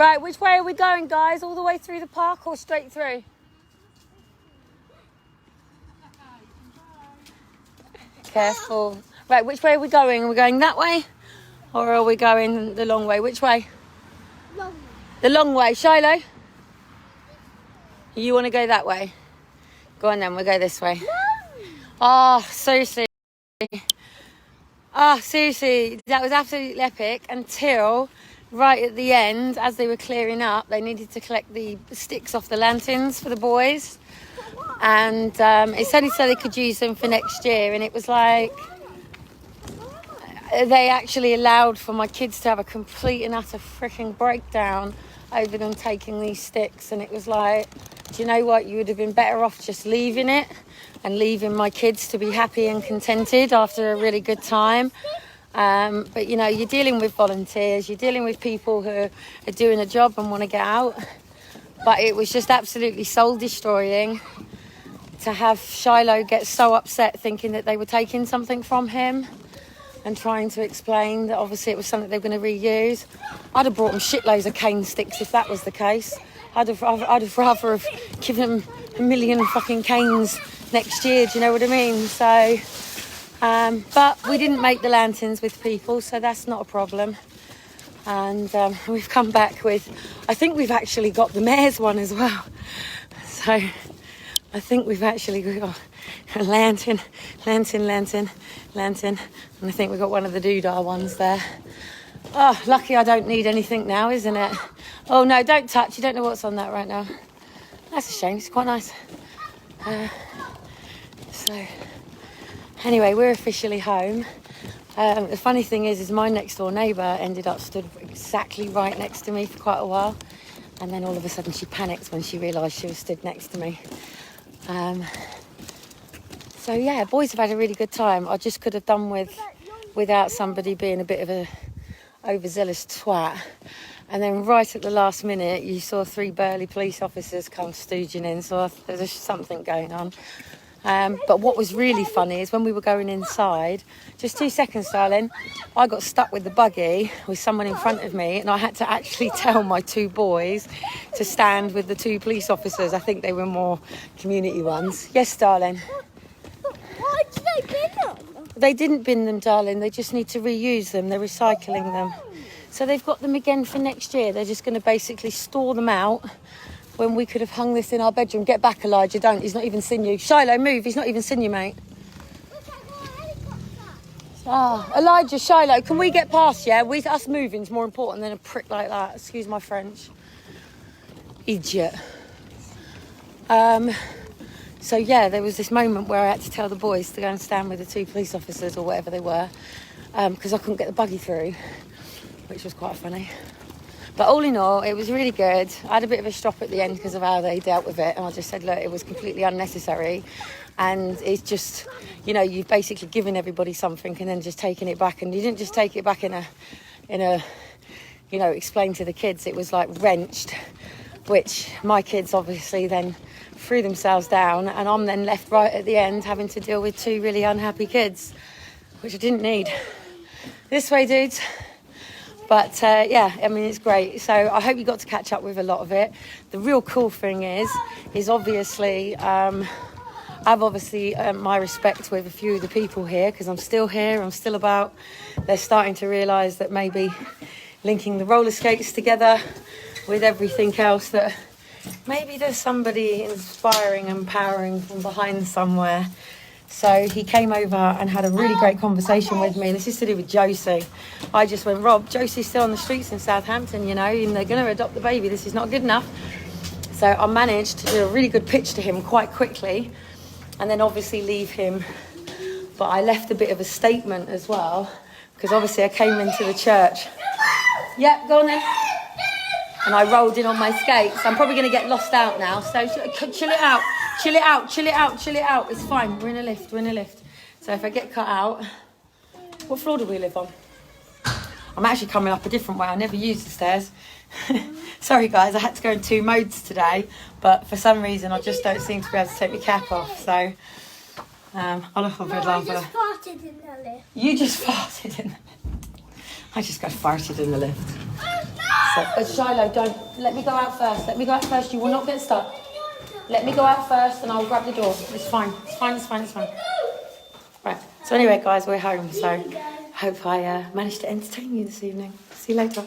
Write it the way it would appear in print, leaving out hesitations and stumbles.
Right, which way are we going, guys? All the way through the park or straight through? Careful. Right, which way are we going? Are we going that way? Or are we going the long way? Which way? Long way. The long way. Shiloh? You want to go that way? Go on then, we'll go this way. Oh, seriously. Oh, seriously. That was absolutely epic until right at the end, as they were clearing up, they needed to collect the sticks off the lanterns for the boys. And it said so they could use them for next year. And it was like, they actually allowed for my kids to have a complete and utter freaking breakdown over them taking these sticks. And it was like, do you know what? You would have been better off just leaving it and leaving my kids to be happy and contented after a really good time. But, you know, you're dealing with volunteers. You're dealing with people who are doing a job and want to get out. But it was just absolutely soul-destroying to have Shiloh get so upset thinking that they were taking something from him and trying to explain that obviously it was something they were going to reuse. I'd have brought them shitloads of cane sticks if that was the case. I'd have rather have given them a million fucking canes next year, do you know what I mean? So, but we didn't make the lanterns with people, so that's not a problem. And we've come back with, I think we've actually got the mayor's one as well. So I think we've actually got a lantern, and I think we've got one of the doodah ones there. Oh, lucky I don't need anything now, isn't it? Oh no, don't touch, you don't know what's on that right now. That's a shame, it's quite nice. So, anyway, we're officially home. The funny thing is my next door neighbour ended up stood exactly right next to me for quite a while. And then all of a sudden she panicked when she realised she was stood next to me. So yeah, boys have had a really good time. I just could have done without somebody being a bit of a overzealous twat. And then right at the last minute, you saw 3 burly police officers come stooging in. So there's something going on. But what was really funny is when we were going inside, just 2 seconds, darling, I got stuck with the buggy with someone in front of me, and I had to actually tell my 2 boys to stand with the 2 police officers. I think they were more community ones. Yes, darling. Why did they bin them? They didn't bin them, darling. They just need to reuse them. They're recycling them. So they've got them again for next year. They're just going to basically store them out when we could have hung this in our bedroom. Get back, Elijah, don't. He's not even seen you. Shiloh, move. He's not even seen you, mate. Ah, Elijah, Shiloh, can we get past, yeah? Us moving's more important than a prick like that. Excuse my French. Idiot. So, yeah, there was this moment where I had to tell the boys to go and stand with the 2 police officers or whatever they were, because I couldn't get the buggy through, which was quite funny. But all in all, it was really good. I had a bit of a strop at the end because of how they dealt with it. And I just said, look, it was completely unnecessary. And it's just, you know, you've basically given everybody something and then just taken it back. And you didn't just take it back in a, you know, explain to the kids. It was like wrenched, which my kids obviously then threw themselves down. And I'm then left right at the end having to deal with 2 really unhappy kids, which I didn't need. This way, dudes. But, yeah, I mean, it's great. So I hope you got to catch up with a lot of it. The real cool thing is obviously, I've obviously earned my respect with a few of the people here because I'm still here, I'm still about. They're starting to realise that maybe linking the roller skates together with everything else, that maybe there's somebody inspiring and empowering from behind somewhere. So he came over and had a really great conversation with me. This is to do with Josie. I just went, Rob, Josie's still on the streets in Southampton, you know, and they're going to adopt the baby. This is not good enough. So I managed to do a really good pitch to him quite quickly and then obviously leave him. But I left a bit of a statement as well because obviously I came into the church. Yep, go on then. And I rolled in on my skates. I'm probably going to get lost out now. So chill it out. Chill it out, chill it out, chill it out. It's fine. We're in a lift. So if I get cut out... What floor do we live on? I'm actually coming up a different way. I never use the stairs. Sorry, guys. I had to go in 2 modes today. But for some reason, I just don't seem to be able to take my cap off. So I'll look over I just farted in the lift. You just farted in the lift. I just got farted in the lift. So Shiloh, don't. Let me go out first. Let me go out first. You will not get stuck. Let me go out first and I'll grab the door. It's fine. It's fine, it's fine, it's fine. Right. So anyway, guys, we're home. So hope I managed to entertain you this evening. See you later.